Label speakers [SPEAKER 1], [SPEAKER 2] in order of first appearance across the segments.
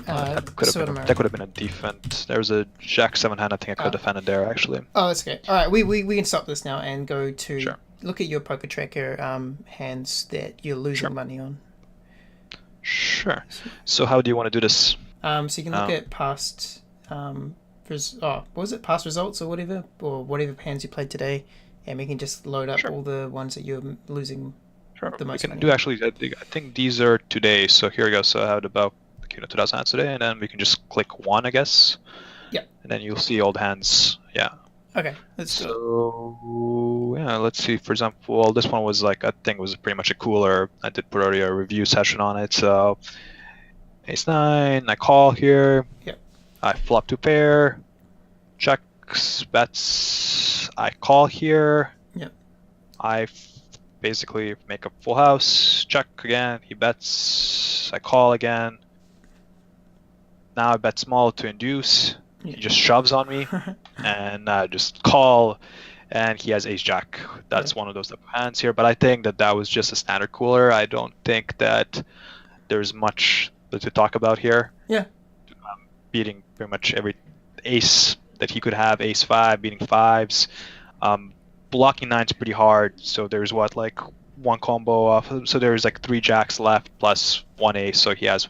[SPEAKER 1] That could have been a defend. There was a Jack 7 hand. I think I could have defended there actually.
[SPEAKER 2] Oh, that's okay. All right, we can stop this now and go to
[SPEAKER 1] Sure.
[SPEAKER 2] look at your poker tracker hands that you're losing money on.
[SPEAKER 1] Sure. So how do you want to do this?
[SPEAKER 2] So you can look at past what was it? Past results or whatever hands you played today, and we can just load up all the ones that you're losing.
[SPEAKER 1] Sure.
[SPEAKER 2] The most
[SPEAKER 1] we can
[SPEAKER 2] money.
[SPEAKER 1] do actually. I think these are today. So here we go. So I had about 2,000 hands today, and then we can just click one, I guess.
[SPEAKER 2] Yeah.
[SPEAKER 1] And then you'll see all the hands. Yeah.
[SPEAKER 2] Okay. Let's do it.
[SPEAKER 1] So yeah, let's see. For example, this one was like, I think it was pretty much a cooler. I did put already a review session on it. So ace 9, I call here.
[SPEAKER 2] Yep.
[SPEAKER 1] I flop 2 pair, checks, bets. I call here.
[SPEAKER 2] Yep.
[SPEAKER 1] I basically make a full house, check again. He bets. I call again. Now I bet small to induce. He just shoves on me, and I just call, and he has ace jack. That's one of those type of hands here. But I think that was just a standard cooler. I don't think that there's much to talk about here.
[SPEAKER 2] Yeah.
[SPEAKER 1] Beating pretty much every ace that he could have, ace 5, beating 5s. Blocking 9's pretty hard. So there's like one combo off. So there's like 3 jacks left plus 1 ace. So he has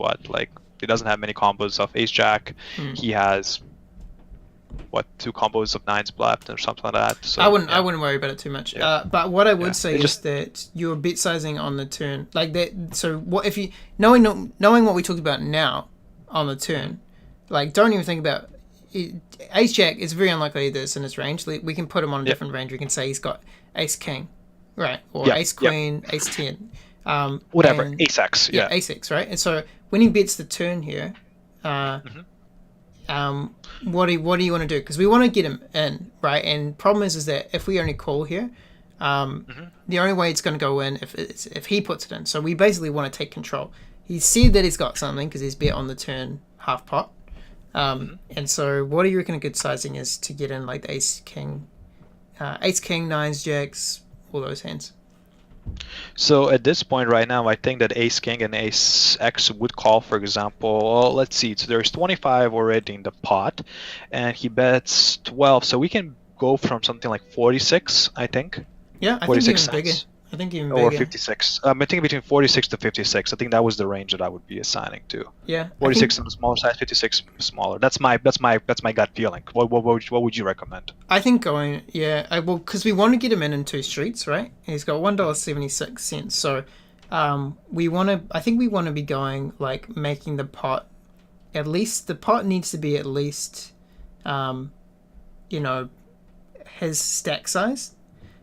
[SPEAKER 1] he doesn't have many combos of ace jack. He has 2 combos of 9s left or something like that. So
[SPEAKER 2] I wouldn't worry about it too much.
[SPEAKER 1] Yeah.
[SPEAKER 2] But what I would say is that you're bit sizing on the turn like that. So what if you knowing what we talked about now on the turn, like don't even think about it. Ace jack is very unlikely that it's in his range. We can put him on a different range. We can say he's got ace king, right, or ace queen, ace 10.
[SPEAKER 1] Whatever,
[SPEAKER 2] and,
[SPEAKER 1] ace x. Yeah,
[SPEAKER 2] ace x, right? And so when he bets the turn here, what do you want to do? Because we want to get him in, right? And problem is that if we only call here, the only way it's going to go in if he puts it in. So we basically want to take control. He said that he's got something because he's bet on the turn half pot. And so what do you reckon a good sizing is to get in like the ace king, 9s, jacks, all those hands?
[SPEAKER 1] So at this point right now, I think that ace king and ace x would call, for example. Well, let's see. So there's 25 already in the pot, and he bets 12. So we can go from something like 46, I think.
[SPEAKER 2] Yeah, I think even bigger. I think even bigger.
[SPEAKER 1] Or 56. I think between 46 to 56. I think that was the range that I would be assigning to.
[SPEAKER 2] Yeah.
[SPEAKER 1] 46 on the smaller side, 56 smaller. That's my gut feeling. What would you recommend?
[SPEAKER 2] I think going because we want to get him in 2 streets, right? And he's got $1.76. So we want to be going like making the pot the pot needs to be at least his stack size.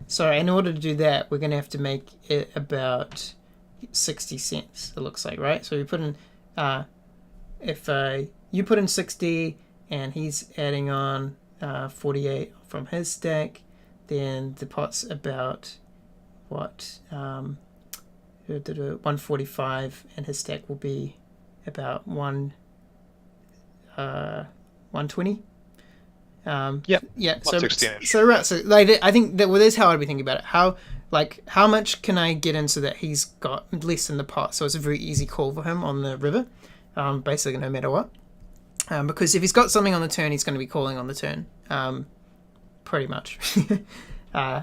[SPEAKER 2] So in order to do that, we're going to have to make it about 60 cents, it looks like, right? So we put in, if you put in 60 and he's adding on 48 from his stack, then the pot's about, 145, and his stack will be about 120.
[SPEAKER 1] Yeah.
[SPEAKER 2] So
[SPEAKER 1] right.
[SPEAKER 2] So like I think that's how I'd be thinking about it. How much can I get in so that he's got less in the pot? So it's a very easy call for him on the river, basically no matter what. Because if he's got something on the turn, he's going to be calling on the turn, pretty much.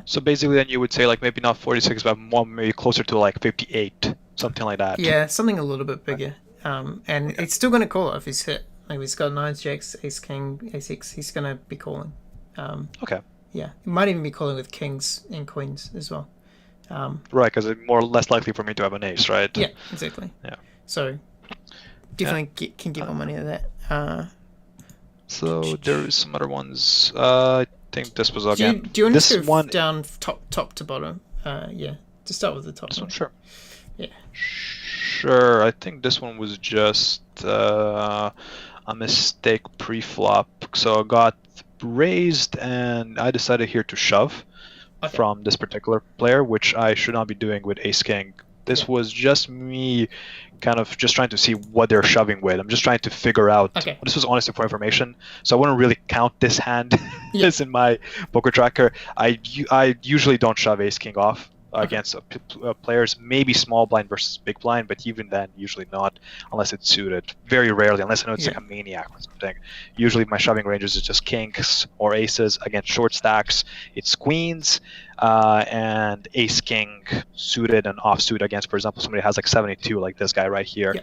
[SPEAKER 1] So basically, then you would say like maybe not 46, but more maybe closer to like 58, something like that.
[SPEAKER 2] Yeah, something a little bit bigger. And it's still going to call if he's hit. Like he's got 9s, jacks, ace king, ace x. He's going to be calling.
[SPEAKER 1] Okay.
[SPEAKER 2] Yeah, he might even be calling with kings and queens as well.
[SPEAKER 1] Right, because it's more or less likely for me to have an ace, right?
[SPEAKER 2] Yeah, exactly.
[SPEAKER 1] Yeah.
[SPEAKER 2] So definitely can get more money out of that.
[SPEAKER 1] So there's some other ones. I think this was again.
[SPEAKER 2] Do you want
[SPEAKER 1] this
[SPEAKER 2] to
[SPEAKER 1] one
[SPEAKER 2] down top to bottom? Yeah, to start with the top.
[SPEAKER 1] This
[SPEAKER 2] one.
[SPEAKER 1] one, sure.
[SPEAKER 2] Yeah.
[SPEAKER 1] Sure. I think this one was just a mistake pre-flop. So I got raised, and I decided here to shove from this particular player, which I should not be doing with ace king. This was just me kind of just trying to see what they're shoving with. I'm just trying to figure out. This was honestly for information, so I wouldn't really count this hand as in my poker tracker. I usually don't shove ace king off. against players, maybe small blind versus big blind, but even then, usually not, unless it's suited. Very rarely, unless I know it's like a maniac or something. Usually my shoving ranges is just kings or aces. Against short stacks, it's queens and ace king suited and offsuit against, for example, somebody has like 72, like this guy right here.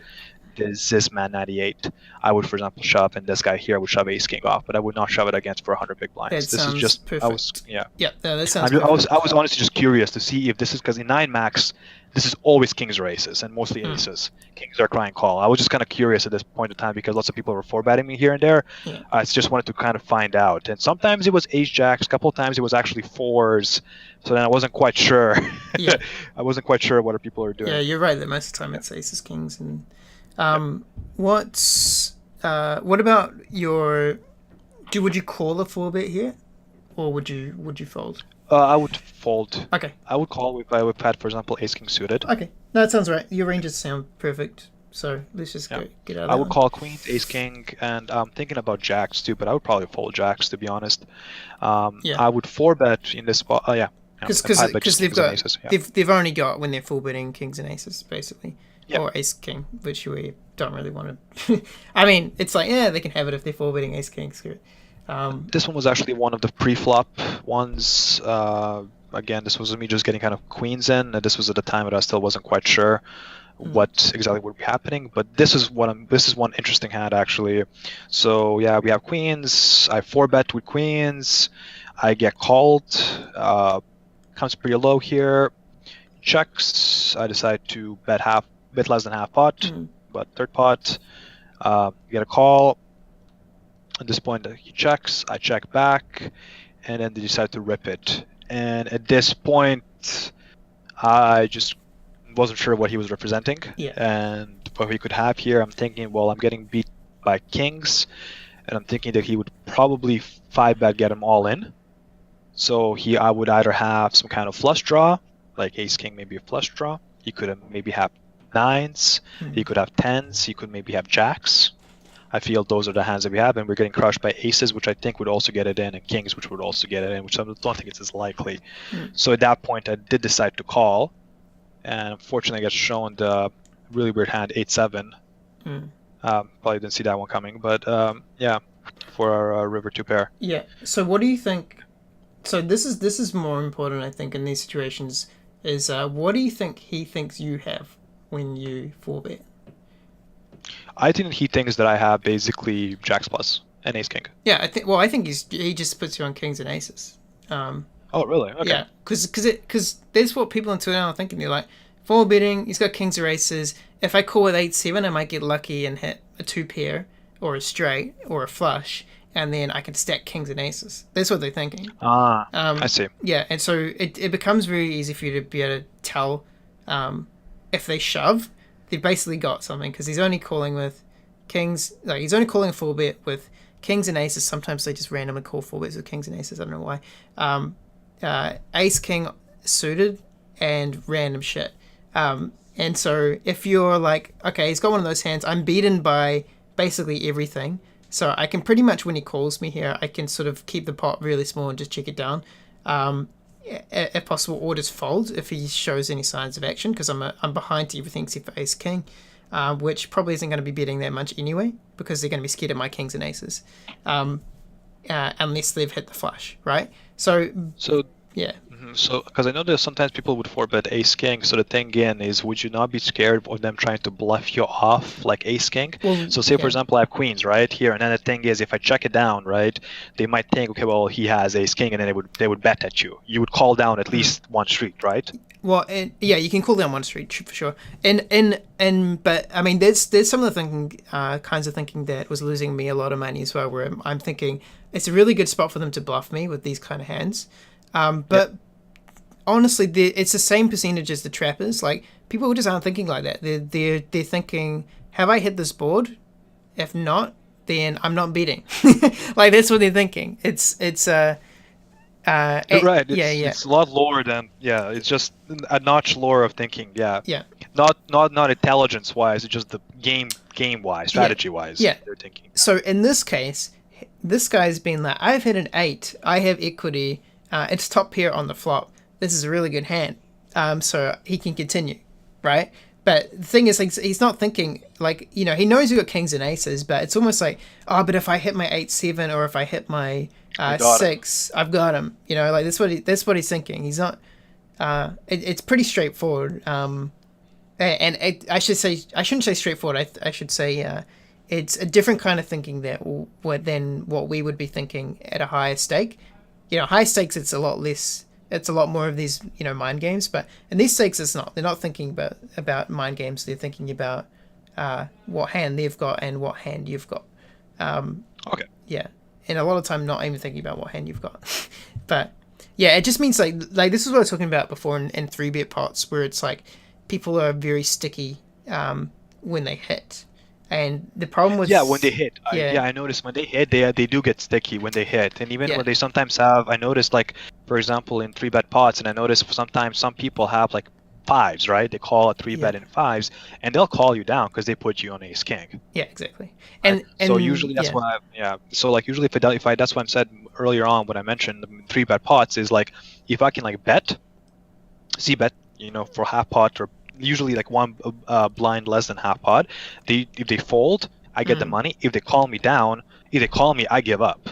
[SPEAKER 1] This man 98, I would, for example, shove, and this guy here would shove ace king off, but I would not shove it against for 100 big blinds.
[SPEAKER 2] This
[SPEAKER 1] is just
[SPEAKER 2] perfect.
[SPEAKER 1] Yeah,
[SPEAKER 2] no, that sounds
[SPEAKER 1] I was honestly just curious to see if this is because in 9 max, this is always kings or aces, and mostly aces. Kings are crying call. I was just kind of curious at this point in time because lots of people were 4-betting me here and there. I just wanted to kind of find out, and sometimes it was ace jacks, a couple of times it was actually 4s. So then I wasn't quite sure. I wasn't quite sure what people are doing.
[SPEAKER 2] Yeah, you're right. That most of the time it's aces, kings, and what about your? Would you call a 4-bet here, or would you fold?
[SPEAKER 1] I would fold.
[SPEAKER 2] Okay.
[SPEAKER 1] I would call if I would had, for example, ace king suited.
[SPEAKER 2] Okay, no, that sounds right. Your ranges sound perfect. So let's just get out of that.
[SPEAKER 1] I would call queens, ace king, and I'm thinking about jacks too, but I would probably fold jacks to be honest. I would 4-bet in this spot.
[SPEAKER 2] Because they've only got when they're 4-betting kings and aces basically. Or ace king, which we don't really want to. I mean, it's like they can have it if they're 4-betting ace king. Screw it.
[SPEAKER 1] This one was actually one of the pre-flop ones. Again, this was me just getting kind of queens in. This was at the time that I still wasn't quite sure what exactly would be happening. But this is one interesting hand actually. So yeah, we have queens. I 4-bet with queens. I get called. Comes pretty low here. Checks. I decide to bet less than half pot, but third pot. You get a call. At this point, he checks. I check back, and then they decide to rip it. And at this point, I just wasn't sure what he was representing and what he could have here. I'm thinking, well, I'm getting beat by kings, and I'm thinking that he would probably 5-bet get them all in. So I would either have some kind of flush draw, like ace king, maybe a flush draw. He could maybe have 9s. He could have 10s. He could maybe have jacks. I feel those are the hands that we have, and we're getting crushed by aces, which I think would also get it in, and kings, which would also get it in, which I don't think it's as likely. So at that point, I did decide to call, and unfortunately, I got shown the really weird hand 8-7. Probably didn't see that one coming, but for our river 2 pair.
[SPEAKER 2] Yeah. So what do you think? So this is more important, I think, in these situations. Is what do you think he thinks you have when you 4-bet?
[SPEAKER 1] I think he thinks that I have basically jacks plus and ace king.
[SPEAKER 2] Yeah, I think he just puts you on kings and aces.
[SPEAKER 1] Oh, really? Okay.
[SPEAKER 2] Yeah, because that's what people in Twitter are thinking. They're like, 4-betting, he's got kings or aces. If I call with 8-7, I might get lucky and hit a 2 pair or a straight or a flush, and then I can stack kings and aces. That's what they're thinking.
[SPEAKER 1] I see.
[SPEAKER 2] Yeah, and so it becomes very easy for you to be able to tell if they shove, they've basically got something, because he's only calling with kings. Like, he's only calling a 4-bet with kings and aces. Sometimes they just randomly call 4-bets with kings and aces. I don't know why. Ace king suited and random shit. And so if you're like, okay, he's got one of those hands, I'm beaten by basically everything. So I can pretty much, when he calls me here, I can sort of keep the pot really small and just check it down. If possible, or just fold if he shows any signs of action, because I'm behind to everything except for ace king, which probably isn't going to be betting that much anyway, because they're going to be scared of my kings and aces, unless they've hit the flush, right? So yeah.
[SPEAKER 1] So, because I know that sometimes people would 4-bet ace king. So the thing again is, would you not be scared of them trying to bluff you off like ace king? Well, so say for example, I have queens right here, and then the thing is, if I check it down, right, they might think, okay, well, he has ace king, and then they would bet at you. You would call down at least one street, right?
[SPEAKER 2] Well, you can call down one street for sure. But I mean, there's some of the thinking, kinds of thinking that was losing me a lot of money as well. Where I'm thinking it's a really good spot for them to bluff me with these kind of hands. But honestly, it's the same percentage as the trappers. Like, people just aren't thinking like that. They're thinking, have I hit this board? If not, then I'm not beating. Like, that's what they're thinking. You're
[SPEAKER 1] right. It's a lot lower than it's just a notch lower of thinking. Yeah. Not intelligence wise. It's just the game wise, strategy wise.
[SPEAKER 2] Yeah.
[SPEAKER 1] They're thinking.
[SPEAKER 2] So in this case, this guy's been like, I've hit an 8. I have equity. It's top pair on the flop. This is a really good hand. so he can continue, right? But the thing is, like, he's not thinking, like, he knows you got kings and aces, but it's almost like, oh, but if I hit my 8-7 or if I hit my 6, I've got him. Like that's what he's thinking. He's not. It's pretty straightforward. I shouldn't say straightforward. I should say it's a different kind of thinking than what we would be thinking at a higher stake. High stakes, it's a lot less. It's a lot more of these, mind games. But in these stakes, it's not. They're not thinking about mind games. They're thinking about what hand they've got and what hand you've got.
[SPEAKER 1] Okay.
[SPEAKER 2] Yeah, and a lot of time not even thinking about what hand you've got. But yeah, it just means like this is what I was talking about before in 3-bet pots, where it's like people are very sticky when they hit. And the problem with
[SPEAKER 1] when they hit, I noticed when they hit, they do get sticky when they hit, and even when they sometimes have, I noticed, like, for example, in 3-bet pots, and I noticed sometimes some people have like 5s, right? They call a 3-bet in 5s, and they'll call you down because they put you on ace king.
[SPEAKER 2] Yeah, exactly. And
[SPEAKER 1] so usually that's why, So like usually if I that's what I said earlier on when I mentioned the 3-bet pots is like if I can like bet, c-bet, for half pot or usually like one blind less than half pot. If they fold, I get the money. If they call me down, if they call me, I give up.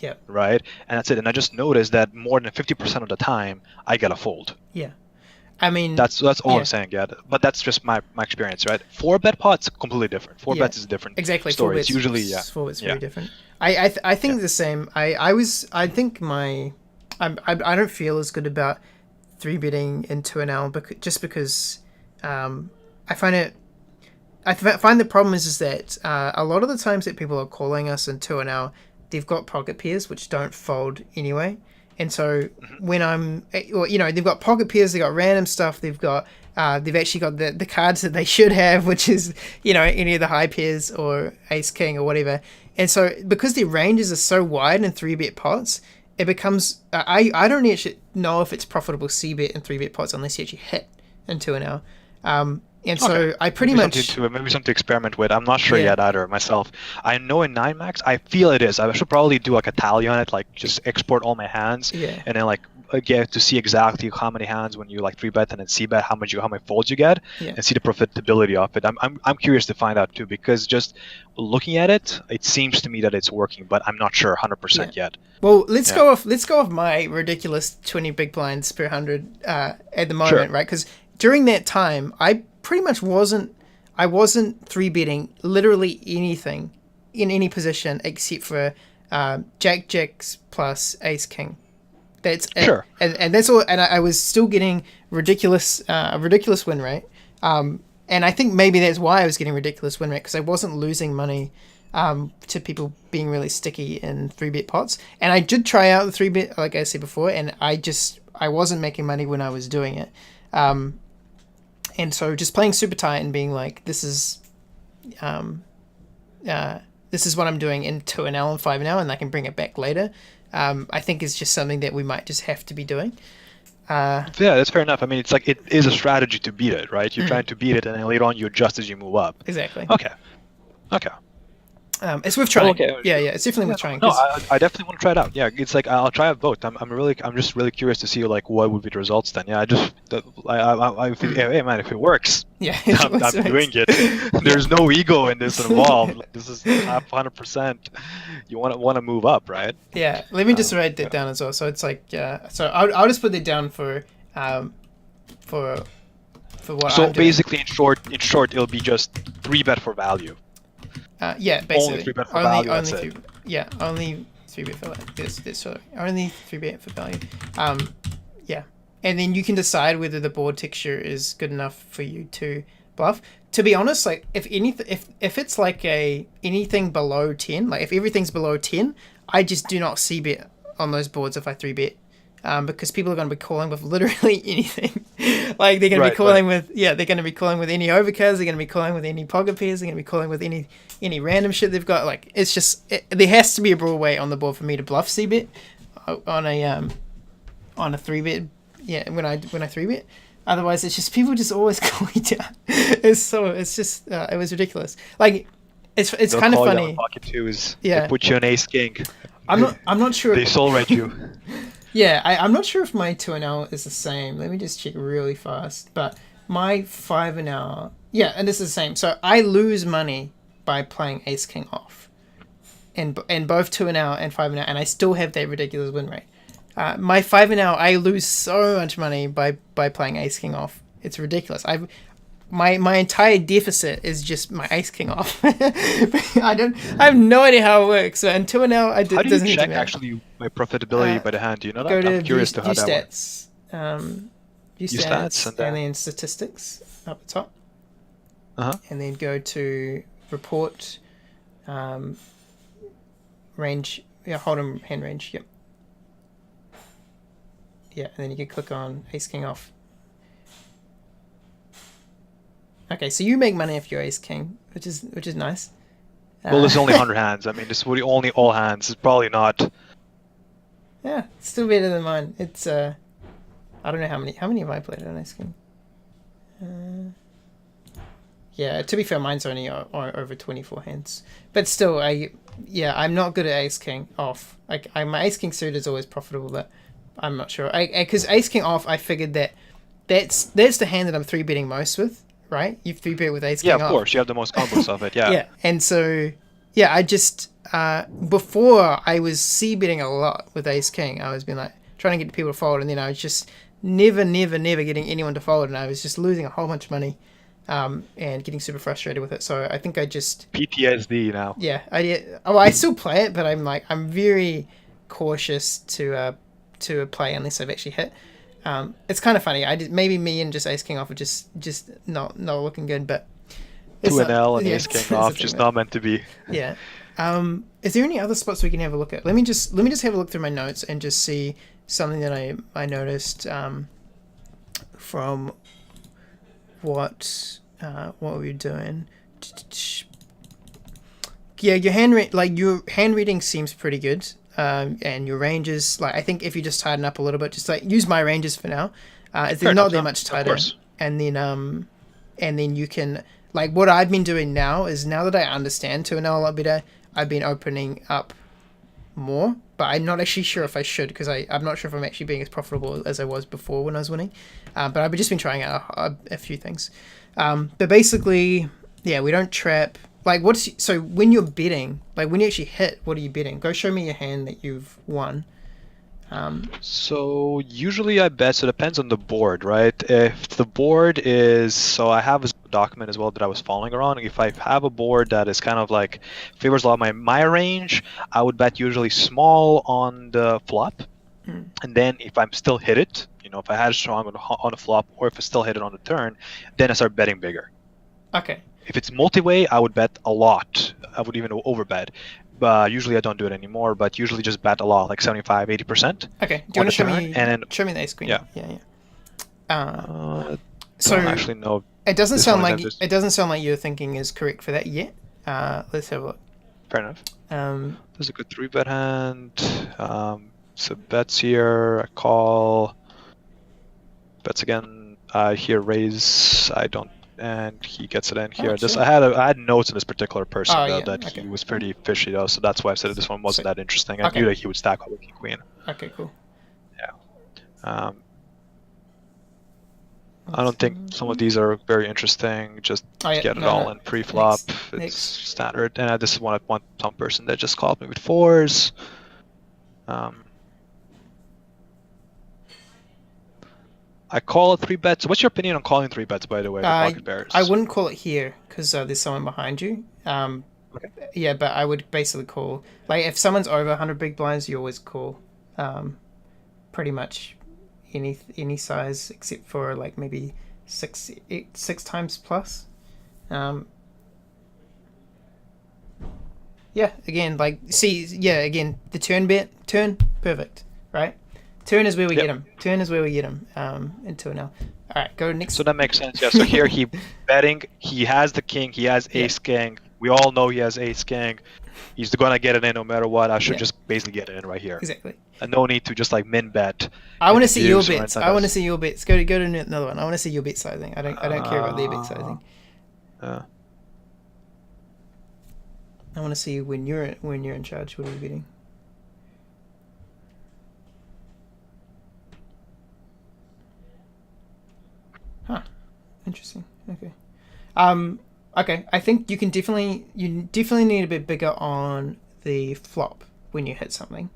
[SPEAKER 2] Yeah.
[SPEAKER 1] Right? And that's it. And I just noticed that more than 50% of the time, I get a fold.
[SPEAKER 2] Yeah. I mean...
[SPEAKER 1] That's all I'm saying, But that's just my experience, right? 4-bet pots, completely different. 4-bets is a different story. It's usually,
[SPEAKER 2] 4-bets very different. I think the same. I think I don't feel as good about 3-betting into an hour because I find the problem is that a lot of the times that people are calling us into an hour, they've got pocket pairs which don't fold anyway, and so when they've got pocket pairs, they've got random stuff, they've actually got the cards that they should have, which is any of the high pairs or ace king or whatever, and so because their ranges are so wide in 3-bet pots, it becomes I don't actually know if it's profitable c-bet in 3-bet pots unless you actually hit into an hour. So I pretty much
[SPEAKER 1] maybe something to experiment with. I'm not sure yet either myself. I know in 9max, I feel it is. I should probably do like a tally on it, like just export all my hands, and then like get to see exactly how many hands when you like 3-bet and then c-bet, how many folds you get, and see the profitability of it. I'm curious to find out too, because just looking at it, it seems to me that it's working, but I'm not sure 100% yet.
[SPEAKER 2] Well, let's go off my ridiculous 20 big blinds per 100 at the moment, right? Because during that time, I pretty much wasn't 3-betting literally anything in any position except for Jack Jacks plus Ace King. That's it. And that's all. And I was still getting a ridiculous win rate. And I think maybe that's why I was getting ridiculous win rate, because I wasn't losing money to people being really sticky in 3-bet pots. And I did try out the 3-bet, like I said before, and I wasn't making money when I was doing it. And so just playing super tight and being like, this is what I'm doing into an hour and 5 an hour, and I can bring it back later. I think is just something that we might just have to be doing.
[SPEAKER 1] Yeah, that's fair enough. I mean, it's like it is a strategy to beat it, right? You're trying to beat it, and then later on you adjust as you move up.
[SPEAKER 2] Exactly.
[SPEAKER 1] Okay.
[SPEAKER 2] It's worth trying. Yeah, it's definitely worth trying.
[SPEAKER 1] No, I definitely want to try it out. Yeah, it's like I'll try out both. I'm just really curious to see like what would be the resules then. Yeah, I feel, hey man, if it works, I'm doing it. There's no ego in this involved. This is 100%. You want to move up, right?
[SPEAKER 2] Yeah. Let me just write that down as well. So it's like so I'll just put that down for what. So
[SPEAKER 1] basically, in short, it'll be just 3-bet for value.
[SPEAKER 2] Basically.
[SPEAKER 1] Only 3-bet for value. That's it.
[SPEAKER 2] Only 3-bet for value. Only 3-bet for value. And then you can decide whether the board texture is good enough for you to bluff. To be honest, like if it's like anything below 10, like if everything's below 10, I just do not c-bet on those boards if I 3-bet. Because people are going to be calling with literally anything. Like they're going to be calling with they're going to be calling with any overcards, they're going to be calling with any pocket pairs, they're going to be calling with any random shit they've got. Like it's just there has to be a broad way on the board for me to bluff c-bet on a 3-bet. Yeah, when I 3-bet. Otherwise, it's just people just always call me down. It was ridiculous. Like it's kind of funny.
[SPEAKER 1] Pocket twos. They put you on ace king.
[SPEAKER 2] I'm not sure.
[SPEAKER 1] They soul rate you.
[SPEAKER 2] Yeah, I'm not sure if my 2 and L is the same. Let me just check really fast. But my 5 and L, yeah, and this is the same. So I lose money by playing Ace King off, and both 2 and L and 5 and L, and I still have that ridiculous win rate. My 5 and L, I lose so much money by playing Ace King off. It's ridiculous. My entire deficit is just my Ace King off. I have no idea how it works. So in 2 and L,
[SPEAKER 1] How do
[SPEAKER 2] doesn't
[SPEAKER 1] you
[SPEAKER 2] need to
[SPEAKER 1] check
[SPEAKER 2] matter.
[SPEAKER 1] actually my profitability by the hand? Do you know
[SPEAKER 2] Go
[SPEAKER 1] that? I'm
[SPEAKER 2] to
[SPEAKER 1] curious to how that works.
[SPEAKER 2] stats, view
[SPEAKER 1] View stats
[SPEAKER 2] stats,
[SPEAKER 1] and
[SPEAKER 2] and
[SPEAKER 1] then
[SPEAKER 2] then statistics up the top,
[SPEAKER 1] uh-huh.
[SPEAKER 2] and then go to report, range. Yeah, hold'em hand range. Yep. Yeah, and then you can click on Ace King off. Okay, so you make money if you're Ace King, which is nice.
[SPEAKER 1] Well, there's only 100 hands. I mean, this would only all hands. It's probably not.
[SPEAKER 2] Yeah, it's still better than mine. It's I don't know how many have I played on Ace King. Yeah, to be fair, mine's only over 24 hands, but still, I'm not good at Ace King off. Like my Ace King suit is always profitable, but I'm not sure. Because Ace King off, I figured that's the hand that I'm 3-betting most with, right? You 3-bet with Ace King off.
[SPEAKER 1] Yeah, of course. You have the most combos of it. Yeah.
[SPEAKER 2] Yeah, and so I just before I was C-betting a lot with Ace King. I was being like trying to get people to fold, and then I was just never getting anyone to fold, and I was just losing a whole bunch of money, and getting super frustrated with it. So I think I just
[SPEAKER 1] PTSD now.
[SPEAKER 2] Yeah, I still play it, but I'm very cautious to play unless I've actually hit. It's kind of funny. Maybe me and just Ace King off are just not looking good, but
[SPEAKER 1] 2 and L and Ace King off, just not meant to be.
[SPEAKER 2] Yeah. Is there any other spots we can have a look at? Let me just have a look through my notes and just see something that I noticed from what we were doing. Yeah, your hand reading seems pretty good. And your ranges, I think if you just tighten up a little bit, just use my ranges for now. They're not that much tighter. And then you can, what I've been doing now is, now that I understand 2 and L a lot better, I've been opening up more, but I'm not actually sure if I should, because I'm not sure if I'm actually being as profitable as I was before when I was winning. But I've just been trying out a few things. But basically, yeah, we don't trap. So when you're betting, when you actually hit, what are you betting? Go show me your hand that you've won.
[SPEAKER 1] So usually I bet, so it depends on the board, right? If the board is, so I have a document as well that I was following around. If I have a board that is kind of favors a lot of my range, I would bet usually small on the flop. And then if I'm still hit it, if I had a strong on the flop, or if I still hit it on the turn, then I start betting bigger.
[SPEAKER 2] Okay.
[SPEAKER 1] If it's multi-way, I would bet a lot. I would even overbet. But usually I don't do it anymore, but usually just bet a lot, 75, 80%.
[SPEAKER 2] Okay. Do you want to
[SPEAKER 1] show
[SPEAKER 2] me the Ace Queen?
[SPEAKER 1] Yeah.
[SPEAKER 2] So
[SPEAKER 1] don't actually know.
[SPEAKER 2] It doesn't sound like your thinking is correct for that yet. Let's have a look.
[SPEAKER 1] Fair enough. There's a good 3-bet hand. So bets here, I call. Bets again. Here raise. I don't. And he gets it in here.
[SPEAKER 2] Sure.
[SPEAKER 1] I had notes on this particular person that
[SPEAKER 2] okay.
[SPEAKER 1] he was pretty fishy though, so that's why I said this one wasn't that interesting. I knew that he would stack up with King Queen.
[SPEAKER 2] Okay, cool.
[SPEAKER 1] Yeah. I don't think some of these are very interesting. Just get it all in pre-flop. It's standard. And this is some person that just called me with 4s. I call it 3-bet. So what's your opinion on calling 3-bets, by the way, with pocket pairs?
[SPEAKER 2] I wouldn't call it here because there's someone behind you.
[SPEAKER 1] Okay.
[SPEAKER 2] Yeah, but I would basically call, if someone's over 100 big blinds, you always call pretty much any size except for maybe 6 times plus. Yeah, again, again, the turn, perfect, right? Turn is where we get him. Turn is where we get him in 2 and L. All right, go next.
[SPEAKER 1] So that makes sense. Yeah. So here he betting. He has the king. He has ace king. We all know he has ace king. He's gonna get it in no matter what. I should just basically get it in right here.
[SPEAKER 2] Exactly.
[SPEAKER 1] And no need to just min bet.
[SPEAKER 2] I want to see your bets. I want to see your bets. Go to another one. I want to see your bet sizing. I don't care about their bet sizing. I want to see when you're in charge. What are you betting? Interesting. Okay. Okay. I think you definitely need a bit bigger on the flop when you hit something.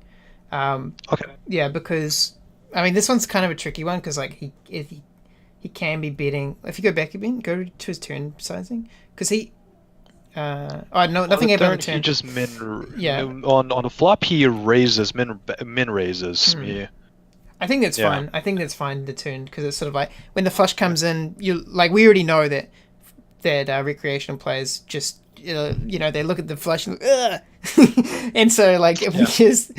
[SPEAKER 1] Okay.
[SPEAKER 2] Yeah, because I mean this one's kind of a tricky one because like he can be betting. If you go back a bit, go to his turn sizing because he. Oh no, nothing happened on the turn.
[SPEAKER 1] He just
[SPEAKER 2] Yeah.
[SPEAKER 1] on the flop he raises min raises. Yeah.
[SPEAKER 2] I think that's fine. I think that's fine the turn because it's sort of like when the flush comes in, you like we already know that recreational players just they look at the flush and ugh! And so like if we just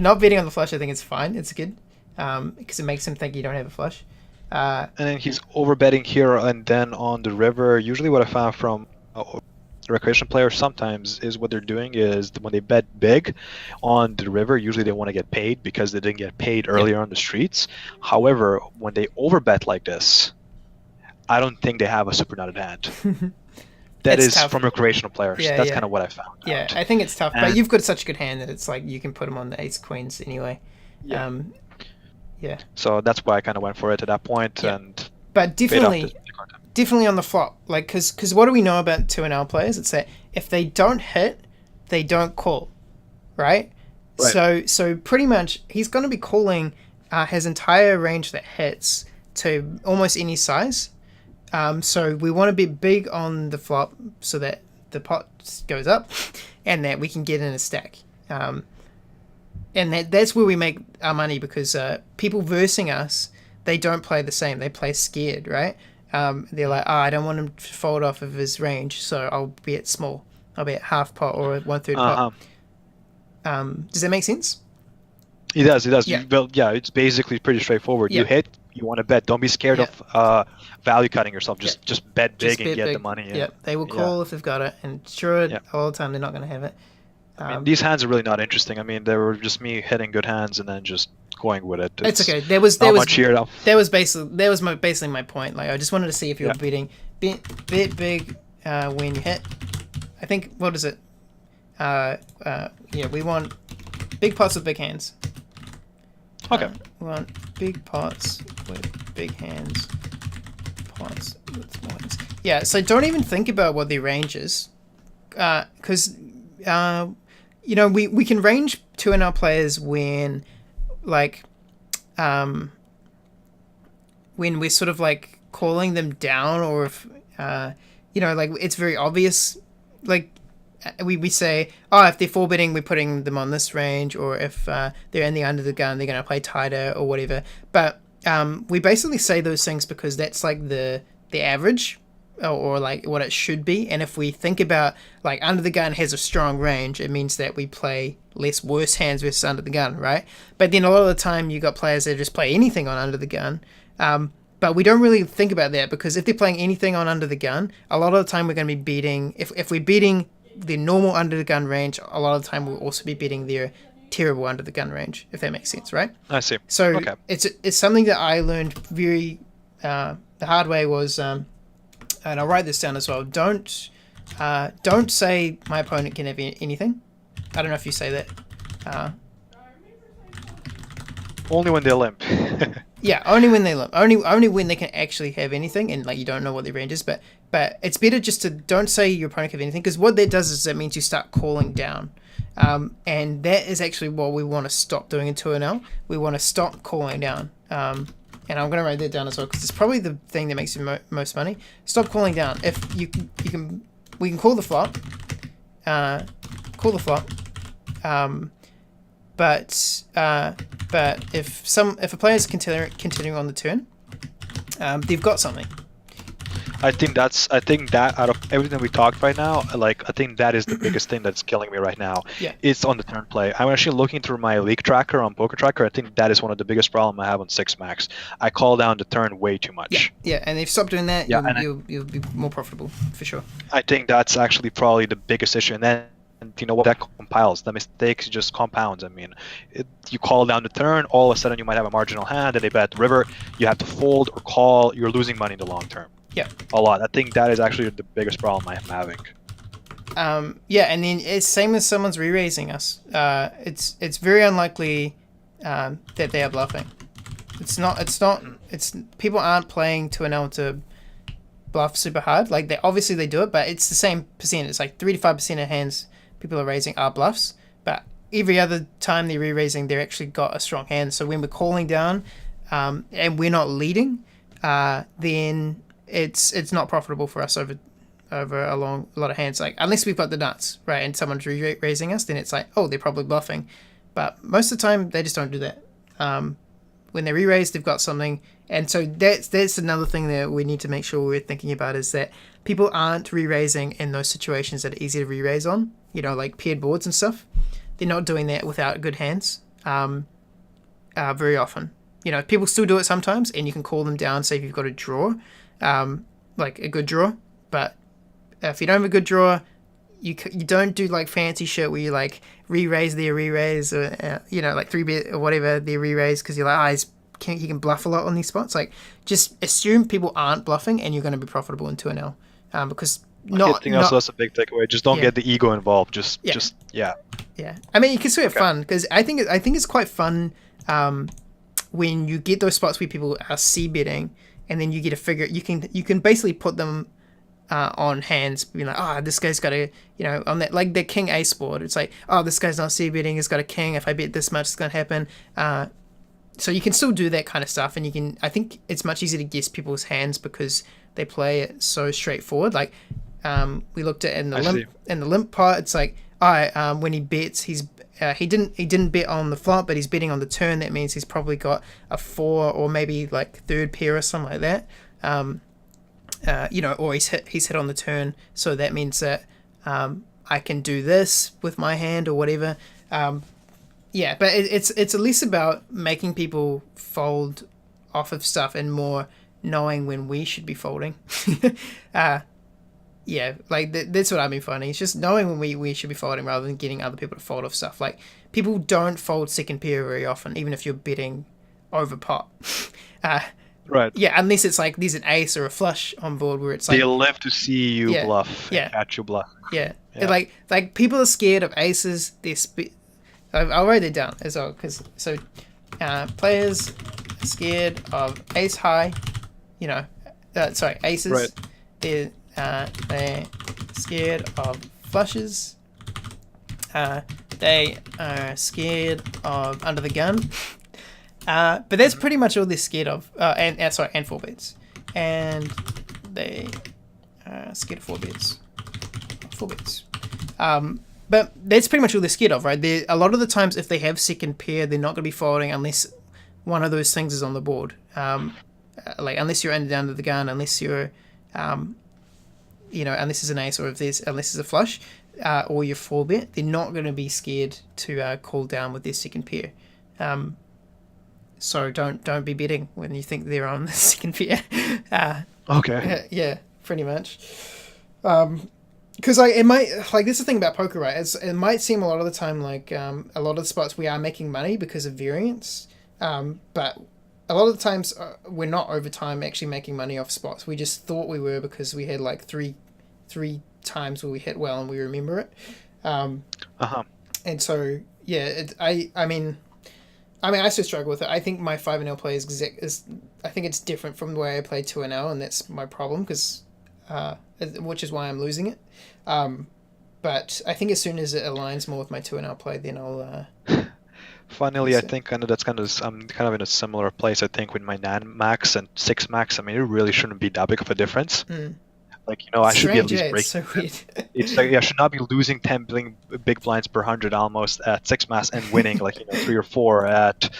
[SPEAKER 2] not betting on the flush, I think it's fine. It's good because it makes him think you don't have a flush.
[SPEAKER 1] And then he's overbetting here and then on the river. Usually, what I found from recreation players sometimes is what they're doing is when they bet big on the river, usually they want to get paid because they didn't get paid earlier on the streets. However, when they overbet like this, I don't think they have a super nutted hand. That is tough. From recreational players. That's kind of what I found.
[SPEAKER 2] Yeah, I think it's tough, but you've got such a good hand that it's like you can put them on the ace queens anyway. Yeah.
[SPEAKER 1] So that's why I kind of went for it at that point,
[SPEAKER 2] but definitely on the flop, like because what do we know about 2NL players? It's that if they don't hit, they don't call, right? So pretty much he's going to be calling his entire range that hits to almost any size. So we want to be big on the flop so that the pot goes up and that we can get in a stack. And that's where we make our money because people versing us, they don't play the same. They play scared, right? They're like, I don't want him to fold off of his range, so I'll be at small. I'll be at half pot or 1/3 pot. Does that make sense?
[SPEAKER 1] It does. Yeah. It's basically pretty straightforward. You hit, you want to bet. Don't be scared of value cutting yourself. Just bet big and get the money.
[SPEAKER 2] Yeah, they will call if they've got it, and all the time they're not going to have it.
[SPEAKER 1] I mean, these hands are really not interesting. I mean, they were just me hitting good hands and then just going with it.
[SPEAKER 2] It's okay. That was basically my point. Like I just wanted to see if you were betting bet big when you hit. I think what is it? We want big pots with big hands.
[SPEAKER 1] Okay.
[SPEAKER 2] We want big pots with big hands. Pots with small hands. Yeah. So don't even think about what the range is, because we can range 2NL players when when we're sort of like calling them down, or if it's very obvious, like we say, if they're 4-betting, we're putting them on this range, or if they're in the under the gun, they're going to play tighter or whatever. But we basically say those things because that's like the average, or like what it should be. And if we think about like under the gun has a strong range, it means that we play less worse hands versus under the gun, right? But then a lot of the time you got players that just play anything on under the gun. But we don't really think about that because if they're playing anything on under the gun, a lot of the time we're going to be beating, if we're beating the normal under the gun range, a lot of the time we'll also be beating their terrible under the gun range, if that makes sense, right?
[SPEAKER 1] I see.
[SPEAKER 2] So it's something that I learned very the hard way was, and I'll write this down as well. Don't say my opponent can have anything. I don't know if you say that.
[SPEAKER 1] Only when they limp.
[SPEAKER 2] Yeah, only when they limp. Only when they can actually have anything, and like you don't know what their range is. But it's better just to don't say your opponent can have anything, because what that does is that means you start calling down, and that is actually what we want to stop doing in 2NL. We want to stop calling down. And I'm going to write that down as well because it's probably the thing that makes you most money. Stop calling down. If we can call the flop. But if a player is continuing on the turn, they've got something.
[SPEAKER 1] I think that out of everything we talked right now, I think that is the biggest thing that's killing me right now.
[SPEAKER 2] Yeah.
[SPEAKER 1] It's on the turn play. I'm actually looking through my league tracker on Poker Tracker. I think that is one of the biggest problems I have on 6 max. I call down the turn way too much.
[SPEAKER 2] Yeah, and if you stop doing that, you'll be more profitable for sure.
[SPEAKER 1] I think that's actually probably the biggest issue. And then you know what, that compiles. The mistakes just compounds. I mean, you call down the turn, all of a sudden you might have a marginal hand, and they bet the river. You have to fold or call. You're losing money in the long term.
[SPEAKER 2] Yeah,
[SPEAKER 1] a lot. I think that is actually the biggest problem I'm having.
[SPEAKER 2] And then it's same as someone's re-raising us. It's very unlikely that they are bluffing. It's not. It's people aren't playing 2NL bluff super hard. Like they do it, but it's the same percent. It's like 3 to 5% of hands people are raising are bluffs, but every other time they're re-raising, they're actually got a strong hand. So when we're calling down, and we're not leading, then it's not profitable for us over a lot of hands. Like unless we've got the nuts, right, and someone's re-raising us, then it's like, oh, they're probably bluffing. But most of the time, they just don't do that. When they re-raise, they've got something. And so that's another thing that we need to make sure we're thinking about, is that people aren't re-raising in those situations that are easy to re-raise on, like paired boards and stuff. They're not doing that without good hands very often. People still do it sometimes, and you can call them down, say if you've got a draw, like a good draw. But if you don't have a good draw, you don't do like fancy shit where you like re-raise their re-raise, or like 3-bet or whatever their re-raise, because you're like, he can bluff a lot on these spots. Like, just assume people aren't bluffing, and you're going to be profitable in 2NL, because
[SPEAKER 1] I think also that's a big takeaway. Just don't get the ego involved. Yeah.
[SPEAKER 2] I mean, you can still have fun, because I think it's quite fun when you get those spots where people are c-betting, and then you get a figure. You can basically put them on hands, being like, this guy's got a, on that, like the king ace board, it's like, this guy's not c-betting, he's got a king, if I bet this much it's going to happen. So you can still do that kind of stuff, and I think it's much easier to guess people's hands because they play it so straightforward. Like, we looked at in the limp part, it's like, when he bets, he didn't bet on the flop, but he's betting on the turn. That means he's probably got a 4 or maybe like third pair or something like that. Or he's hit on the turn, so that means that I can do this with my hand or whatever. But it's less about making people fold off of stuff and more knowing when we should be folding. That's what I've been finding. It's just knowing when we should be folding rather than getting other people to fold off stuff. Like, people don't fold second pair very often, even if you're betting over pot.
[SPEAKER 1] Right.
[SPEAKER 2] Yeah, unless it's like there's an ace or a flush on board where it's like...
[SPEAKER 1] They live to see you bluff and catch you bluff.
[SPEAKER 2] Yeah. Like people are scared of aces. I'll write it down as well. Players are scared of ace high, aces.
[SPEAKER 1] Right.
[SPEAKER 2] They're scared of flushes. They are scared of under the gun. But that's pretty much all they're scared of. And 4 bets. And they are scared of 4 bets. 4 bets. But that's pretty much all they're scared of, right? A lot of the times, if they have second pair, they're not going to be folding unless one of those things is on the board. Unless you're under the gun, unless you're, unless it's an ace, or unless it's a flush, or your 4 bet, they're not going to be scared to call down with their second pair. So don't be betting when you think they're on the second pair.
[SPEAKER 1] Okay.
[SPEAKER 2] Yeah, pretty much. Because it might, like, this is the thing about poker, right? It might seem a lot of the time like a lot of the spots we are making money because of variance, but a lot of the times we're not over time actually making money off spots. We just thought we were because we had like three times where we hit well and we remember it. And so I still struggle with it. I think my 5NL play is I think it's different from the way I play 2NL, and that's my problem, which is why I'm losing it. But I think as soon as it aligns more with my 2NL play, then I'll...
[SPEAKER 1] Funnily, I think I'm kind of in a similar place. I think with my 9 max and 6 max, I mean, it really shouldn't be that big of a difference. Like, I should be at least breaking. It's so weird. It's like, I should not be losing 10 big blinds per 100 almost at 6 mass and winning 3 or 4 at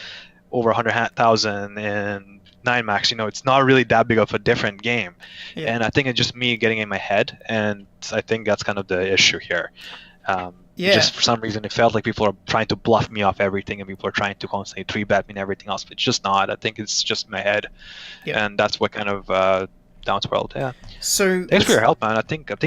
[SPEAKER 1] over 100,000 and 9 max. It's not really that big of a different game. Yeah. And I think it's just me getting in my head, and I think that's kind of the issue here. Just for some reason, it felt like people are trying to bluff me off everything, and people are trying to constantly 3-bet me and everything else. But it's just not. I think it's just my head, and that's what kind of downswirled. Yeah. So thanks for your help, man. I think that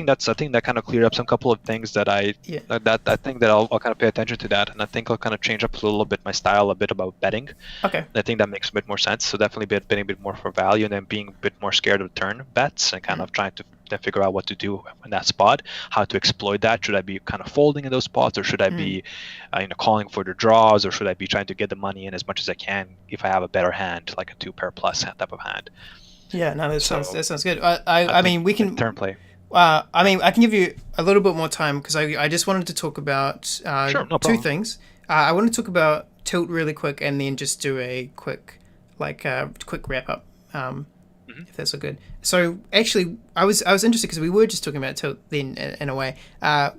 [SPEAKER 1] kind of cleared up some couple of things that I think that I'll kind of pay attention to that, and I think I'll kind of change up a little bit my style a bit about betting.
[SPEAKER 2] Okay.
[SPEAKER 1] I think that makes a bit more sense. So definitely betting a bit more for value, and then being a bit more scared of turn bets, and kind of trying to then figure out what to do in that spot, how to exploit that. Should I be kind of folding in those spots, or should I be calling for the draws, or should I be trying to get the money in as much as I can if I have a better hand, like a 2-pair plus type of hand?
[SPEAKER 2] Yeah, no,
[SPEAKER 1] So
[SPEAKER 2] that sounds good.
[SPEAKER 1] I
[SPEAKER 2] I
[SPEAKER 1] think
[SPEAKER 2] mean, we can.
[SPEAKER 1] turn play.
[SPEAKER 2] I mean, I can give you a little bit more time because I just wanted to talk about
[SPEAKER 1] Sure, no
[SPEAKER 2] two
[SPEAKER 1] problem.
[SPEAKER 2] things. I want to talk about tilt really quick and then just do a quick quick wrap up. If that's so good. So actually, I was interested because we were just talking about tilt then in a way.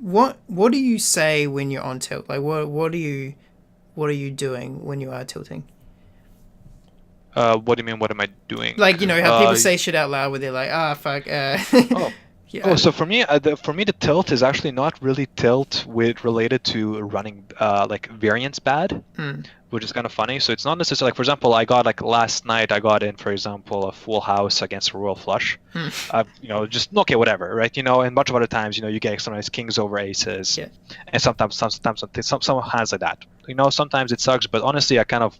[SPEAKER 2] What do you say when you're on tilt? Like what are you doing when you are tilting?
[SPEAKER 1] What do you mean? What am I doing?
[SPEAKER 2] Like how people say shit out loud where they're like fuck
[SPEAKER 1] Oh,
[SPEAKER 2] yeah.
[SPEAKER 1] so for me, the tilt is actually not really tilt with related to running like variance bad,
[SPEAKER 2] Mm,
[SPEAKER 1] which is kind of funny. So it's not necessarily like, for example, I got like last night I got in, for example, a full house against a royal flush.
[SPEAKER 2] mm,
[SPEAKER 1] Just okay, whatever, right? And a bunch of other times, you get sometimes kings over aces,
[SPEAKER 2] yeah.
[SPEAKER 1] and sometimes some hands like that. Sometimes it sucks, but honestly, I kind of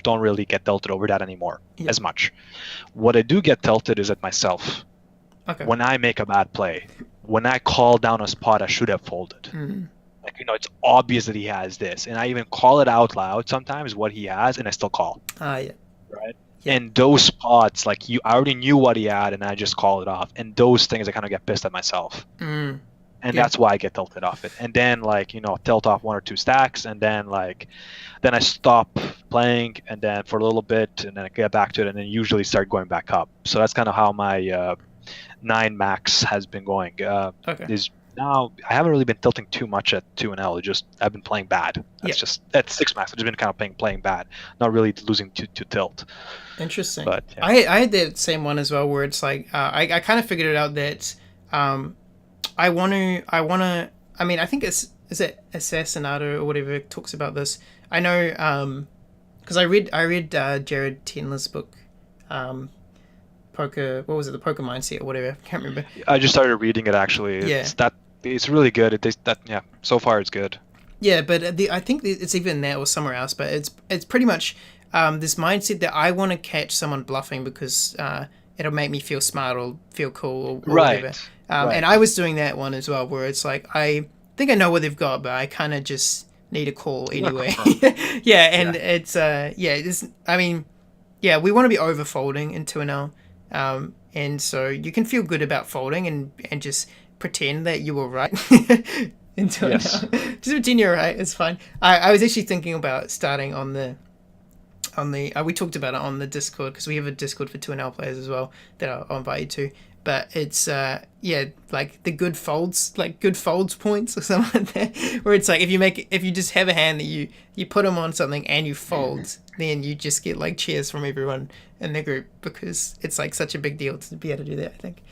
[SPEAKER 1] don't really get tilted over that anymore
[SPEAKER 2] Yeah.
[SPEAKER 1] as much. What I do get tilted is at myself.
[SPEAKER 2] Okay.
[SPEAKER 1] When I make a bad play, when I call down a spot I should have folded.
[SPEAKER 2] Mm,
[SPEAKER 1] Like, it's obvious that he has this, and I even call it out loud sometimes what he has, and I still call.
[SPEAKER 2] yeah.
[SPEAKER 1] Right.
[SPEAKER 2] Yeah.
[SPEAKER 1] And those spots, like I already knew what he had, and I just call it off. And those things, I kind of get pissed at myself,
[SPEAKER 2] Mm,
[SPEAKER 1] and
[SPEAKER 2] Yeah.
[SPEAKER 1] that's why I get tilted off it. And then tilt off one or two stacks, and then then I stop playing, and then for a little bit, and then I get back to it, and then usually start going back up. So that's kind of how my 9 max has been going.
[SPEAKER 2] Okay.
[SPEAKER 1] Is now I haven't really been tilting too much at 2-L. Just I've been playing bad. That's just at 6 max. I've just been kind of playing bad, not really losing to tilt.
[SPEAKER 2] Interesting.
[SPEAKER 1] But yeah.
[SPEAKER 2] I had that same one as well, where it's like I kind of figured it out that I want to. I mean, I think is it Assassinato or whatever talks about this. I know because I read Jared Tendler's book, poker. What was it? The Poker Mindset or whatever. I can't remember.
[SPEAKER 1] I just started reading it actually. It's really good. So far it's good.
[SPEAKER 2] Yeah, but I think it's even there or somewhere else. But it's pretty much this mindset that I want to catch someone bluffing because it'll make me feel smart or feel cool or
[SPEAKER 1] Right.
[SPEAKER 2] whatever.
[SPEAKER 1] Right.
[SPEAKER 2] And I was doing that one as well, where it's like I think I know what they've got, but I kind of just need a call anyway. Yeah, and it's I mean, yeah, we want to be over folding into an L, and so you can feel good about folding and just pretend that you were right. Into an L. Just pretend you're right. It's fine. I was actually thinking about starting on the we talked about it on the Discord because we have a Discord for 2L players as well that I'll invite you to. But it's like the good folds points or something like that, where it's like if you just have a hand that you put them on something and you fold, then you just get like cheers from everyone in the group because it's like such a big deal to be able to do that. I think.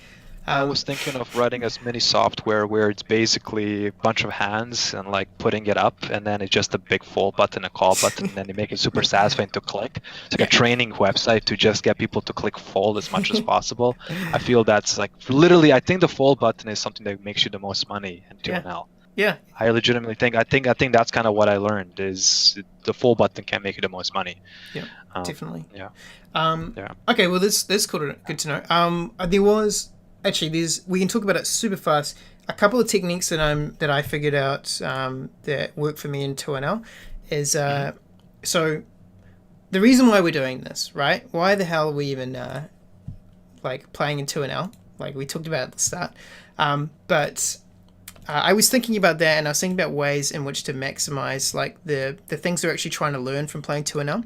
[SPEAKER 1] I was thinking of writing as mini software where it's basically a bunch of hands and like putting it up, and then it's just a big fold button, a call button, and then they make it super satisfying to click. It's like a training website to just get people to click fold as much as possible. I feel that's like literally. I think the fold button is something that makes you the most money in 2L.
[SPEAKER 2] Yeah.
[SPEAKER 1] I legitimately think. I think that's kind of what I learned is the fold button can make you the most money.
[SPEAKER 2] Yeah. Definitely.
[SPEAKER 1] Yeah.
[SPEAKER 2] Okay. Well, that's good to know. There was. Actually, we can talk about it super fast. A couple of techniques that I figured out that work for me in 2L is so the reason why we're doing this, right? Why the hell are we even like playing in 2L? Like we talked about at the start, but I was thinking about that, and I was thinking about ways in which to maximize like the things they're actually trying to learn from playing 2L.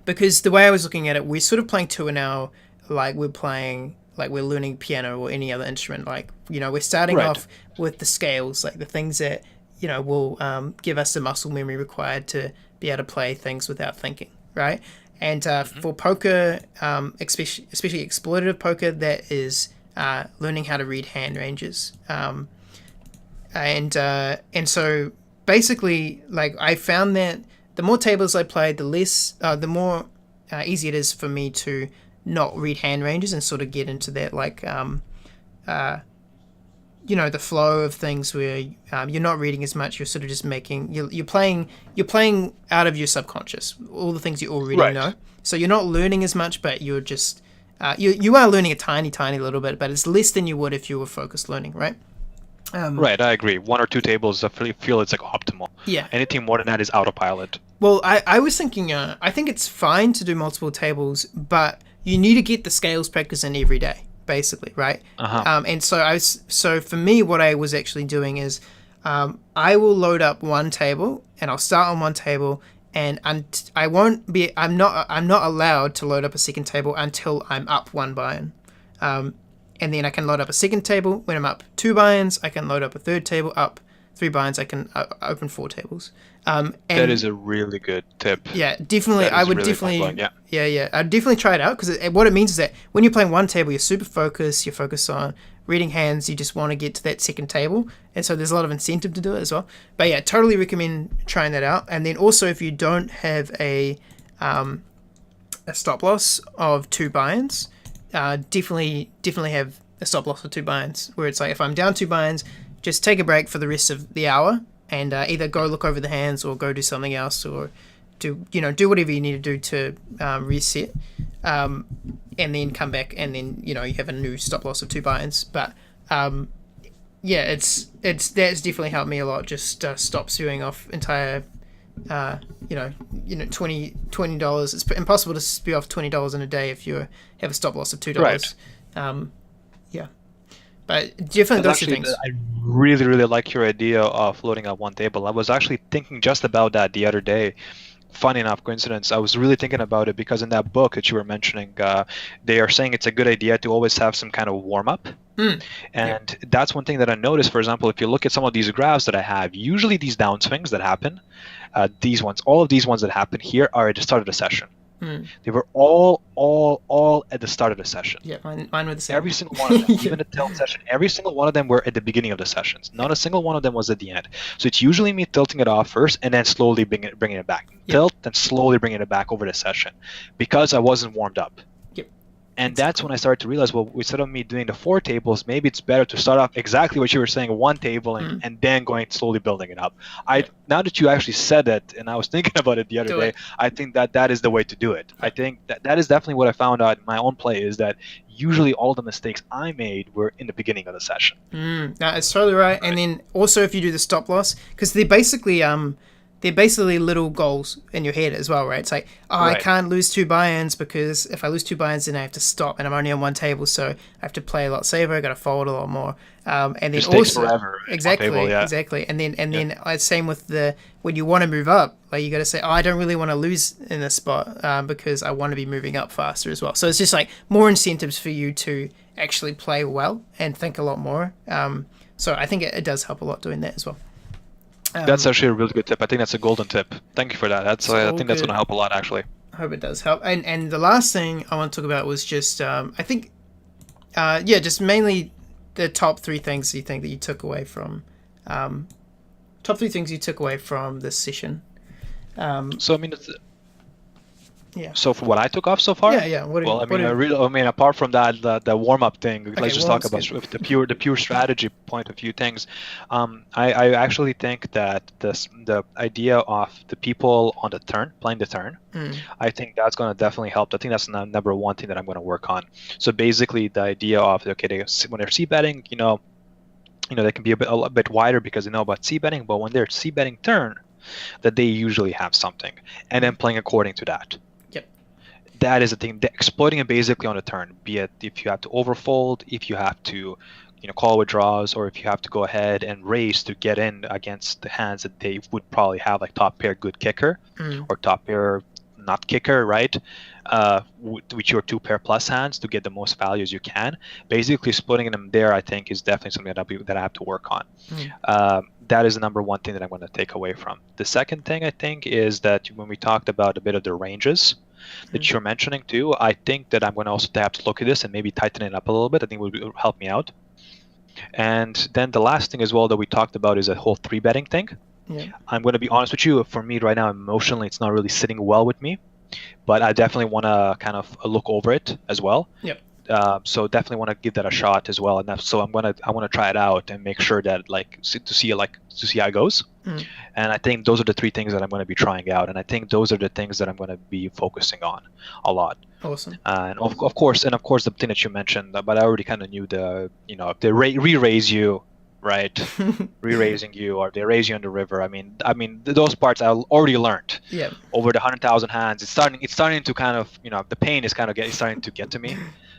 [SPEAKER 2] Because the way I was looking at it, we're sort of playing 2L like we're learning piano or any other instrument. Like, we're starting off with the scales, like the things that, will give us the muscle memory required to be able to play things without thinking, right? And for poker, especially exploitative poker, that is learning how to read hand ranges. And so basically, like, I found that the more tables I play, the more easy it is for me to not read hand ranges and sort of get into that like the flow of things where you're not reading as much, you're sort of just you're playing out of your subconscious, all the things you already know, so you're not learning as much, but you're just you are learning a tiny little bit, but it's less than you would if you were focused learning, right?
[SPEAKER 1] Right, I agree. 1 or 2 tables, I feel it's like optimal.
[SPEAKER 2] Yeah.
[SPEAKER 1] Anything more than that is autopilot.
[SPEAKER 2] Well, I was thinking, I think it's fine to do multiple tables, but you need to get the scales practice in every day, basically, right? And so for me, what I was actually doing is I will load up one table and I'll start on one table, and I'm not allowed to load up a second table until I'm up one buy-in. And then I can load up a second table when I'm up 2 buy-ins. I can load up a third table, up 3 buy-ins. I can open 4 tables. And
[SPEAKER 1] that is a really good tip.
[SPEAKER 2] Yeah, definitely. I would really definitely. Yeah. I'd definitely try it out, because what it means is that when you're playing one table, you're super focused. You're focused on reading hands. You just want to get to that second table, and so there's a lot of incentive to do it as well. But yeah, totally recommend trying that out. And then also, if you don't have a stop loss of 2 buy-ins, definitely have a stop loss of 2 buy-ins, where it's like, if I'm down 2 buy-ins, just take a break for the rest of the hour and either go look over the hands or go do something else, or do whatever you need to do to reset, and then come back, and then you have a new stop loss of 2 buy-ins. But that's definitely helped me a lot. Just stop spewing off entire $20. It's impossible to spew off $20 in a day if you have a stop loss of $2.
[SPEAKER 1] Right.
[SPEAKER 2] But definitely those two things.
[SPEAKER 1] I really, really like your idea of loading up one table. I was actually thinking just about that the other day. Funny enough, coincidence, I was really thinking about it because in that book that you were mentioning, they are saying it's a good idea to always have some kind of warm-up. And that's one thing that I noticed. For example, if you look at some of these graphs that I have, usually these downswings that happen, all of these ones that happen here are at the start of the session. They were all at the start of the session.
[SPEAKER 2] Yeah, mine were the same.
[SPEAKER 1] Every single one of them, even the tilt session, every single one of them were at the beginning of the sessions. Not a single one of them was at the end. So it's usually me tilting it off first and then slowly bringing it back. Tilt, then slowly bringing it back over the session, because I wasn't warmed up. And that's when I started to realize, well, instead of me doing the 4 tables, maybe it's better to start off exactly what you were saying, 1 table, and then going slowly building it up. Now that you actually said it, and I was thinking about it the other day, I think that is the way to do it. I think that is definitely what I found out in my own play, is that usually all the mistakes I made were in the beginning of the session.
[SPEAKER 2] That's totally right. And then also, if you do the stop loss, because they're basically little goals in your head as well, right? It's like, I can't lose 2 buy-ins, because if I lose 2 buy-ins, then I have to stop, and I'm only on 1 table, so I have to play a lot safer. I got to fold a lot more, and then
[SPEAKER 1] it
[SPEAKER 2] also
[SPEAKER 1] takes forever.
[SPEAKER 2] Exactly. And then same with when you want to move up, like you got to say, I don't really want to lose in this spot, because I want to be moving up faster as well. So it's just like more incentives for you to actually play well and think a lot more. So I think it does help a lot doing that as well.
[SPEAKER 1] That's actually a really good tip. I think that's a golden tip. Thank you for that. I think that's going to help a lot, actually.
[SPEAKER 2] I hope it does help. And the last thing I want to talk about was just, I think, just mainly the top 3 things you think that you took away from, this session.
[SPEAKER 1] So I mean, So for what I took off so far, apart from that, the warm up thing, let's just talk about the pure strategy point of view things. I actually think that the idea of the people on the turn playing the turn, I think that's going to definitely help. I think that's the number one thing that I'm going to work on. So basically, the idea of when they're c betting, they can be a bit wider because they know about c betting, but when they're c betting turn, that they usually have something, and then playing according to that. That is the thing. Exploiting it basically on the turn, be it if you have to overfold, if you have to, call withdraws, or if you have to go ahead and raise to get in against the hands that they would probably have, like top pair good kicker or top pair not kicker, right? With your 2 pair plus hands to get the most value as you can. Basically, splitting them there, I think, is definitely something that I have to work on. That is the number one thing that I'm going to take away from. The second thing I think is that when we talked about a bit of the ranges that you're mentioning too, I think that I'm going to also have to look at this and maybe tighten it up a little bit. I think it would help me out. And then the last thing as well that we talked about is that whole 3 betting thing. I'm going to be honest with you. For me right now, emotionally, it's not really sitting well with me, but I definitely want to kind of look over it as well. So definitely want to give that a shot as well. And so I want to try it out and make sure that to see how it goes. And I think those are the 3 things that I'm going to be trying out. And I think those are the things that I'm going to be focusing on a lot.
[SPEAKER 2] Awesome.
[SPEAKER 1] And of course, the thing that you mentioned, but I already kind of knew if they re-raise you, right? Re-raising you, or they raise you on the river. Those parts I already learned.
[SPEAKER 2] Yeah.
[SPEAKER 1] Over the 100,000 hands, it's starting to kind of, the pain is kind of starting to get to me.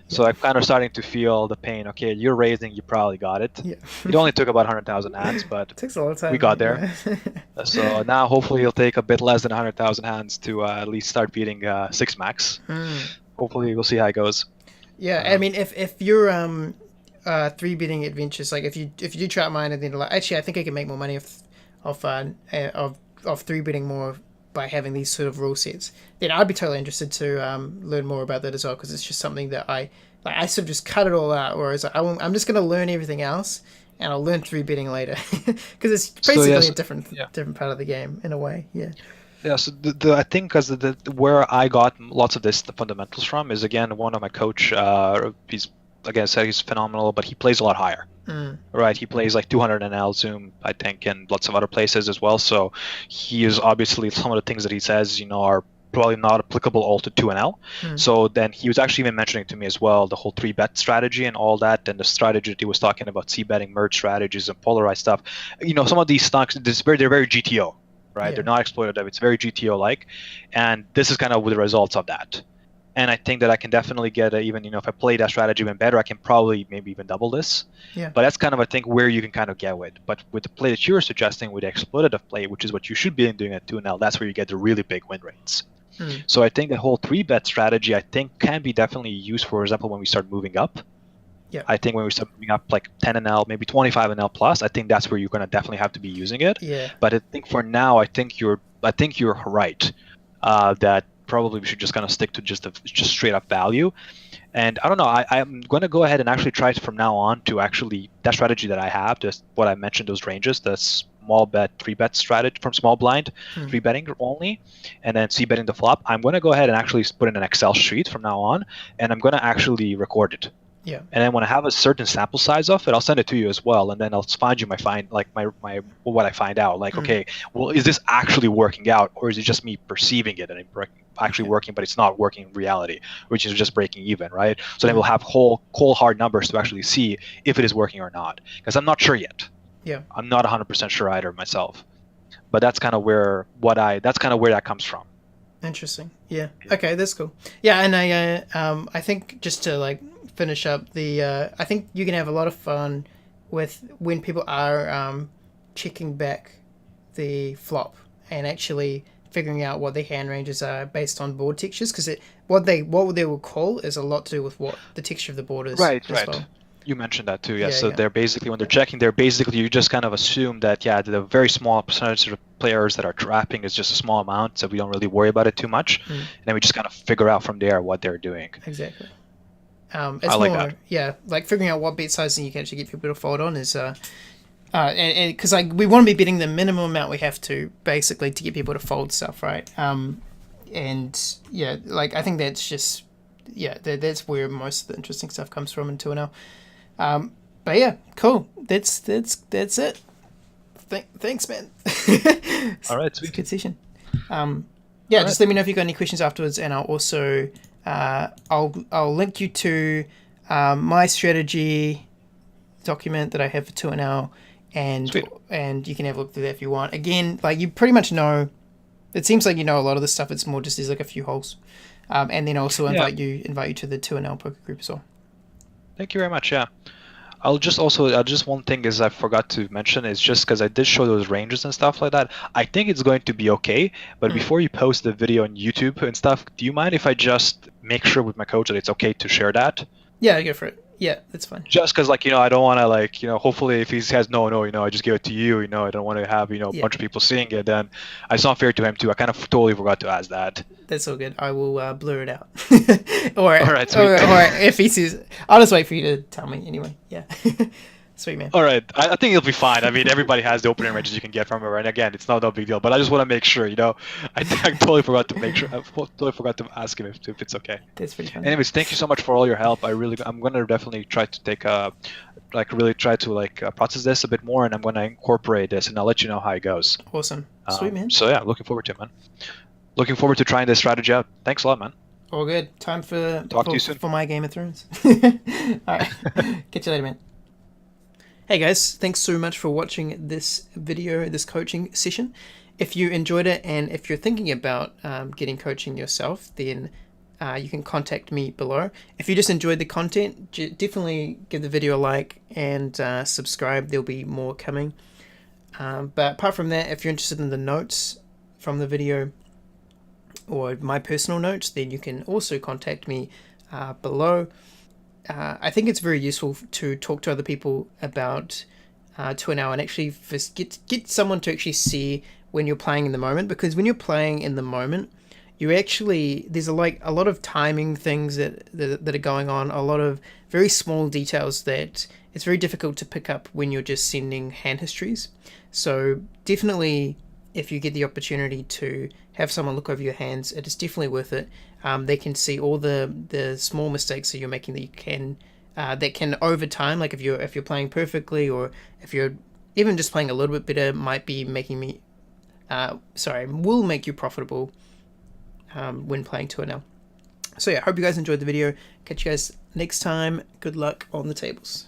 [SPEAKER 1] So
[SPEAKER 2] Yeah.
[SPEAKER 1] I'm kind of starting to feel the pain. Okay, you're raising, you probably got it.
[SPEAKER 2] Yeah.
[SPEAKER 1] It only took about 100,000 hands, but
[SPEAKER 2] It takes a lot of time.
[SPEAKER 1] we got there.
[SPEAKER 2] Yeah.
[SPEAKER 1] So now hopefully it'll take a bit less than 100,000 hands to at least start beating 6 max. Hopefully we'll see how it goes.
[SPEAKER 2] Yeah, I mean, if you're 3-betting adventures, like if you do trout mine and then like, actually I think I can make more money of 3-betting more by having these sort of rule sets, then I'd be totally interested to learn more about that as well, because it's just something that I sort of just cut it all out, whereas I'm just going to learn everything else and I'll learn 3-betting later, because it's basically a different part of the game in a way.
[SPEAKER 1] Yeah, so I think because where I got lots of the fundamentals from is, again, one of my coach. He's, again, said he's phenomenal, but he plays a lot higher. Right, he plays like 200 NL Zoom, I think, and lots of other places as well. So he is obviously, some of the things that he says, are probably not applicable all to 2NL. So then he was actually even mentioning to me as well the whole 3-bet strategy and all that, and the strategy that he was talking about, c-betting, merge strategies, and polarized stuff. Some of these stocks, they're very GTO. Right, they're not exploitative. It's very GTO-like, and this is kind of the results of that. And I think that I can definitely get even, if I play that strategy even better, I can probably maybe even double this.
[SPEAKER 2] Yeah.
[SPEAKER 1] But that's kind of, I think, where you can kind of get with. But with the play that you're suggesting, with the exploitative play, which is what you should be doing at 2NL, that's where you get the really big win rates. So I think the whole 3-bet strategy, I think, can be definitely used, for example, when we start moving up.
[SPEAKER 2] Yeah.
[SPEAKER 1] I think when we start moving up like 10 NL, maybe 25 NL plus, I think that's where you're going to definitely have to be using it.
[SPEAKER 2] Yeah.
[SPEAKER 1] But I think for now, I think you're right that probably we should just kind of stick to just straight up value. And I don't know, I'm going to go ahead and actually try from now on to actually that strategy that I have, just what I mentioned, those ranges, the small bet, 3-bet strategy from small blind, 3-betting only, and then c-betting the flop. I'm going to go ahead and actually put in an Excel sheet from now on, and I'm going to actually record it.
[SPEAKER 2] Yeah.
[SPEAKER 1] And then when I have a certain sample size of it, I'll send it to you as well, and then I'll find you what I find out. Like, okay, well, is this actually working out, or is it just me perceiving it and actually working, but it's not working in reality, which is just breaking even, right? So then we'll have cold hard numbers to actually see if it is working or not, because I'm not sure yet.
[SPEAKER 2] Yeah.
[SPEAKER 1] I'm not 100% sure either myself, but that's kind of where that comes from.
[SPEAKER 2] Interesting. Yeah. Okay, that's cool. Yeah, and I think just to finish up I think you can have a lot of fun with when people are checking back the flop and actually figuring out what their hand ranges are based on board textures, because what they will call is a lot to do with what the texture of the board is.
[SPEAKER 1] Right.
[SPEAKER 2] Well.
[SPEAKER 1] You mentioned that too, yes. They're basically, when they're checking, you just kind of assume that, the very small percentage of players that are trapping is just a small amount, so we don't really worry about it too much. And then we just kind of figure out from there what they're doing.
[SPEAKER 2] Exactly.
[SPEAKER 1] It's I like more, that.
[SPEAKER 2] Yeah, like figuring out what bet sizing you can actually get people to fold on is, and because we want to be betting the minimum amount we have to, basically, to get people to fold stuff, right? And yeah, I think that's just, that's where most of the interesting stuff comes from in 2NL. But yeah, cool. That's it. Thanks, man.
[SPEAKER 1] All right, sweet.
[SPEAKER 2] Good session. Just let me know if you got any questions afterwards, and I'll also I'll link you to my strategy document that I have for 2NL, and you can have a look through that if you want. Again, you pretty much know. It seems like you know a lot of the stuff. It's more just there's a few holes, and then also invite you to the 2NL poker group as well.
[SPEAKER 1] Thank you very much. Yeah. Just one thing is I forgot to mention is just because I did show those ranges and stuff like that. I think it's going to be okay, but before you post the video on YouTube and stuff, do you mind if I just make sure with my coach that it's okay to share that?
[SPEAKER 2] Yeah, go for it. Yeah, that's fine.
[SPEAKER 1] Just because, I don't want to, hopefully if he says no, I just give it to you, I don't want to have, a bunch of people seeing it, then it's not fair to him too. I kind of totally forgot to ask that.
[SPEAKER 2] That's all good. I will blur it out. or if he says, I'll just wait for you to tell me anyway. Yeah. Sweet, man.
[SPEAKER 1] All right. I think it'll be fine. I mean, everybody has the opening ranges you can get from it, and again, it's not no big deal, but I just want to make sure, I totally forgot to make sure. I totally forgot to ask him if it's okay.
[SPEAKER 2] That's pretty fun.
[SPEAKER 1] Anyways, thank you so much for all your help. I'm going to definitely try to take process this a bit more, and I'm going to incorporate this, and I'll let you know how it goes.
[SPEAKER 2] Awesome. Sweet, man.
[SPEAKER 1] So yeah, looking forward to it, man. Looking forward to trying this strategy out. Thanks a lot, man.
[SPEAKER 2] All good. Time
[SPEAKER 1] to you soon.
[SPEAKER 2] For my Game of Thrones. All right. Catch you later, man. Hey guys, thanks so much for watching this video, this coaching session. If you enjoyed it and if you're thinking about getting coaching yourself, then you can contact me below. If you just enjoyed the content, definitely give the video a like and subscribe. There'll be more coming. But apart from that, if you're interested in the notes from the video or my personal notes, then you can also contact me below. I think it's very useful to talk to other people about 2NL and actually get someone to actually see when you're playing in the moment, because when you're playing in the moment, you actually, there's a lot of timing things that are going on, a lot of very small details that it's very difficult to pick up when you're just sending hand histories. So definitely, if you get the opportunity to have someone look over your hands, it is definitely worth it. They can see all the small mistakes that you're making that can over time, like if you're playing perfectly, or if you're even just playing a little bit better, might be making me will make you profitable when playing 2NL. So yeah, hope you guys enjoyed the video. Catch you guys next time. Good luck on the tables.